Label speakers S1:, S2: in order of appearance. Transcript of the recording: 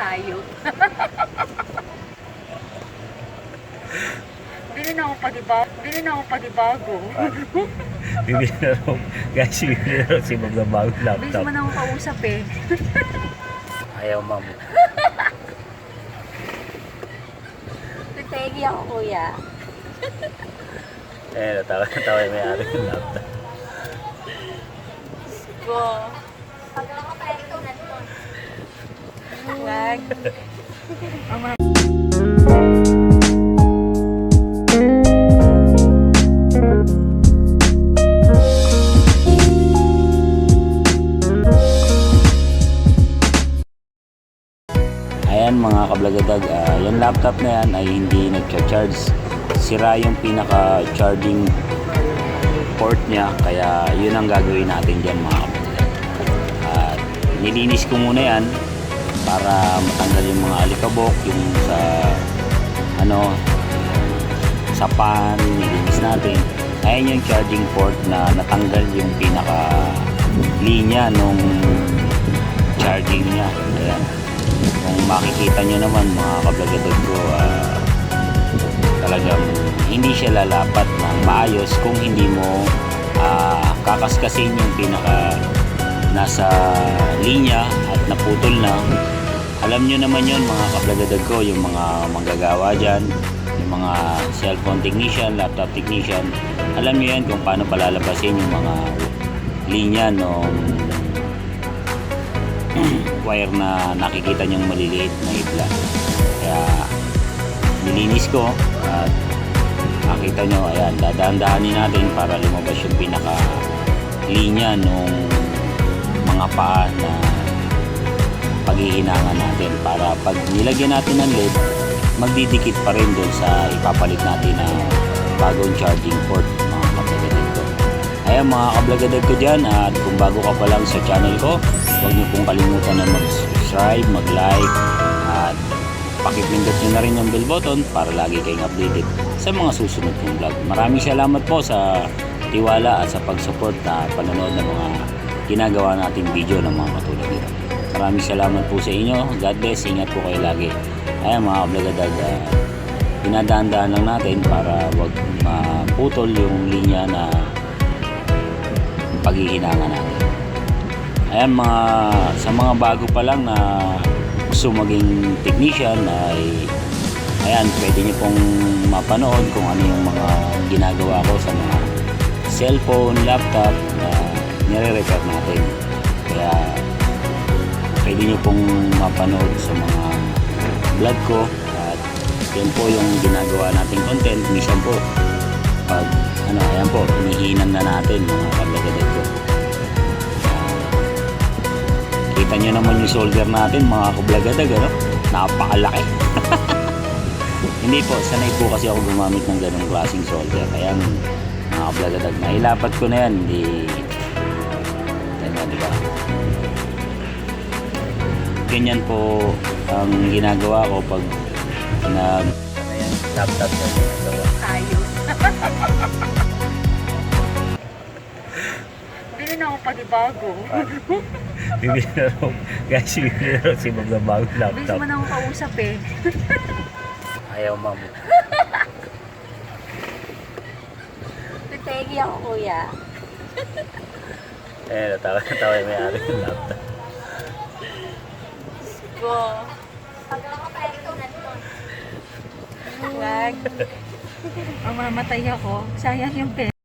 S1: Hayop. Bili na ako panibago.
S2: Bibili na raw. Guys, bibili na raw si Ma'am ng bagong
S1: Bilis
S2: laptop.
S1: mo na ako kausap eh.
S2: Ayaw, Ma'am.
S1: Tutegi ako, kuya.
S2: Natawa yung may-ari ng laptop.
S1: Go. Pag ako pa ito, nandun. Wag.
S2: Ayan mga kablagadag, yung laptop na yan ay hindi nag-charge. Sira yung pinaka-charging port niya, kaya yun ang gagawin natin dyan mga kablagadag. Nilinis ko muna yan para matanggal yung mga alikabok, yung sa pan, nilinis natin. Ayan yung charging port na natanggal yung pinaka-linya nung charging niya. Ayan. Kung makikita nyo naman mga kablagadag ko, talagang hindi siya lalapat ng maayos kung hindi mo kakaskasin yung pinaka nasa linya at naputol na. Alam nyo naman yun mga kablagadag ko, yung mga manggagawa dyan, yung mga cellphone technician, laptop technician, alam nyo yan kung paano palalabasin yung mga linya nung wire na nakikita nyong maliliit na ibla. Kaya nilinis ko at makita nyo, ayan, dadaan-dahanin natin para lumabas yung pinaka linya nung mga paa na paghihinangan natin, para pag nilagyan natin ng LED, magdidikit pa rin doon sa ipapalit natin na bagong charging port mga kablagadag ko. Ayan mga kablagadag ko dyan, at kung bago ka pa lang sa channel ko, huwag niyo pong kalimutan na mag-subscribe, mag-like, at pakipindot nyo na rin yung bell button para lagi kayong updated sa mga susunod kong vlog. Maraming salamat po sa tiwala at sa pag-support na panonood ng mga ginagawa nating video ng mga katulad nito. Maraming salamat po sa inyo. God bless. Ingat po kayo lagi. Ayan mga kablagadag, dinadaan-daan lang natin para wag maputol yung linya na paghihinangan natin. Ayan sa mga bago pa lang na gusto maging technician ay ayan, pwede nyo pong mapanood kung ano yung mga ginagawa ko sa mga cellphone, laptop na nire-repair natin. Kaya pwede nyo pong mapanood sa mga vlog ko, at yan po yung ginagawa nating content. Minsan po pag ayan po, hinihinan na natin mga kablagadag ko. Kita nyo naman yung solder natin mga kablagadag, napakalaki. Hindi po, sanay po kasi ako gumamit ng ganong klaseng solder, kaya mga kablagadag, nailapat ko na yan. Diba? Ganyan po ang ginagawa ko pag laptop na ginagawa.
S1: Hayop. Bili na ako panibago.
S2: Bibili na raw. Guys, bibili na raw si Ma'am ng bagong
S1: Bilis
S2: laptop.
S1: mo na ako kausap eh.
S2: Ayaw, Ma'am.
S1: Tutegi ako, kuya.
S2: Natawa yung may-ari ng laptop.
S1: Go. Pag ako pa ito, nandun. Wag. Ang mamatay ako. Sayang yung pera.